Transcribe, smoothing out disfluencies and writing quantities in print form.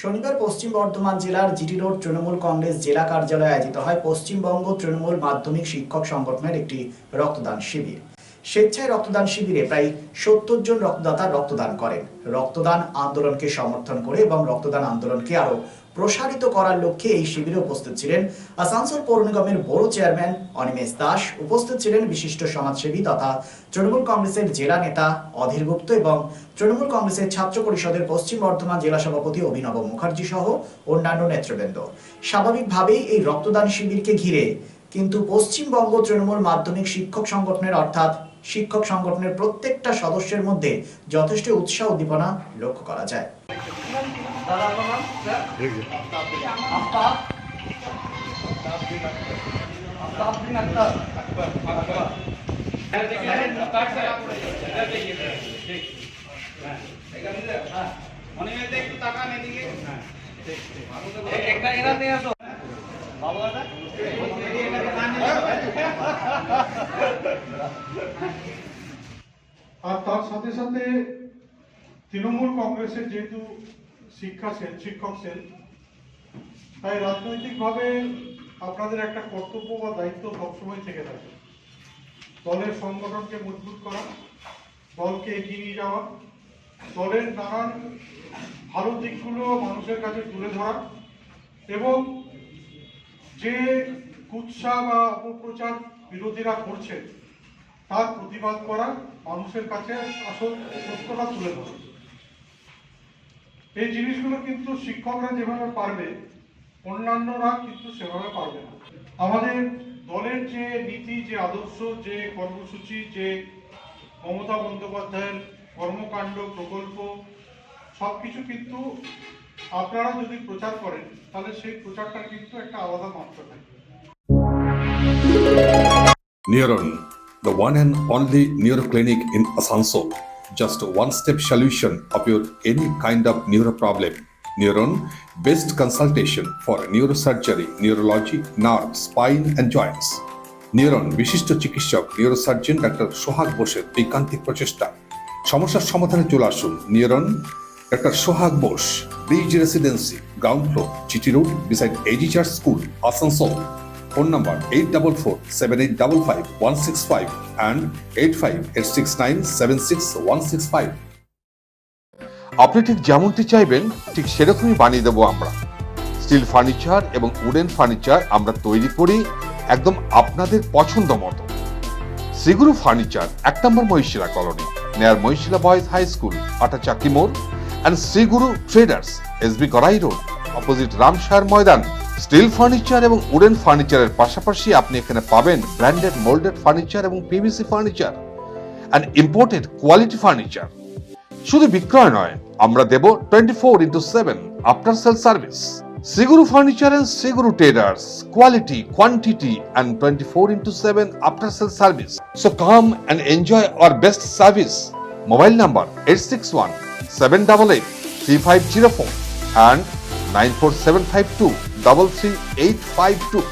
শনিবার পশ্চিম বর্ধমান জেলার GT road Trinamool Congress জেলা কার্যালয়ে আয়োজিত হয় পশ্চিমবঙ্গ তৃণমূল মাধ্যমিক শিক্ষক সংগঠনের একটি রক্তদান শিবির। স্বেচ্ছায় রক্তদান শিবিরে প্রায় ৭০ জন রক্তদাতা রক্তদান করেন। রক্তদান আন্দোলনকে সমর্থন করে এবং রক্তদান আন্দোলনকে আরো প্রসারিত করার লক্ষ্যে এই শিবিরে উপস্থিত ছিলেন আসানসোল পৌর নিগমের বড় চেয়ারম্যান অনিমেষ দাস, উপস্থিত ছিলেন বিশিষ্ট সমাজসেবী তথা তৃণমূল কংগ্রেসের জেলা নেতা অধীর গুপ্ত এবং তৃণমূল কংগ্রেসের ছাত্র পরিষদের পশ্চিম বর্ধমান জেলা সভাপতি অভিনব মুখার্জি সহ অন্যান্য নেতৃবৃন্দ। স্বাভাবিকভাবেই এই রক্তদান শিবিরকে ঘিরে কিন্তু পশ্চিমবঙ্গ তৃণমূল মাধ্যমিক শিক্ষক সংগঠনের অর্থাৎ শিক্ষক সংগঠনের প্রত্যেকটা সদস্যের মধ্যে যথেষ্ট উৎসাহ উদ্দীপনা লক্ষ্য করা যায়। আর তার সাথে সাথে তৃণমূল কংগ্রেসের যেহেতু শিক্ষক সেল, তাই রাজনৈতিকভাবে আপনাদের একটা কর্তব্য বা দায়িত্ব সবসময় থেকে থাকে। দলের সংগঠনকে মজবুত করা, দলকে এগিয়ে নিয়ে যাওয়া, দলের নানান ভালো দিকগুলো মানুষের কাছে তুলে ধরা এবং যে কুৎসা বা অপপ্রচার বিরোধীরা করছে তার প্রতিবাদ করা, মানুষের কাছে আসল সত্যটা তুলে ধরা। এই জিনিসগুলো কিন্তু শিক্ষকরা যেভাবে পারবে অন্যান্যরা কিন্তু সেভাবে পারবে না। আমাদের দলের যে নীতি, যে আদর্শ, যে কর্মসূচি, যে মমতা বন্দ্যোপাধ্যায়ের কর্মকাণ্ড, প্রকল্প সবকিছু কিন্তু আপনারা যদি প্রচার করেন তাহলে সেই প্রচারটা কিন্তু একটা আলাদা মাত্রা থাকে। Neuron, the one and only neuro clinic in Asansol. Just a one-step solution of your any kind of neuro problem. Neuron, best consultation for neurosurgery, neurology, nerve, spine and joints. Neuron, বিশিষ্ট চিকিৎসক neurosurgeon doctor সোহাগ বোসের ঐকান্তিক প্রচেষ্টা। সমস্যার সমাধানে চলে আসুন neuron doctor Sohag Bose, bridge residency, ground floor, GT road, beside AG church school, Asansol. Phone number 8447855165 and 8586976165। আপনি ঠিক যেমনটি চাইবেন ঠিক সেরকমই বানিয়ে দেবো আমরা। স্টিল ফার্নিচার এবং উডেন ফার্নিচার আমরা তৈরি করি একদম আপনাদের পছন্দ মতো। শ্রীগুরু ফার্নিচার 1 নম্বর Mohishila colony, near Mohishila boys high school, Atachaki মোড়, and Shriguru traders, SB Gorai road, opposite Ramsar ময়দান। স্টিল ফার্নিচার এবং উডেন ফার্নিচারের পাশাপাশি আপনি এখানে পাবেন ব্র্যান্ডেড মোল্ডেড ফার্নিচার এবং PVC furniture and imported quality furniture. শুধু বিক্রয় নয়, আমরা দেব 24/7 after sale service. Shriguru furniture and Shri Guru traders, quality, quantity and 24/7 after sale service. So come and enjoy our best service. Mobile number 8617883504 and 94752 33852.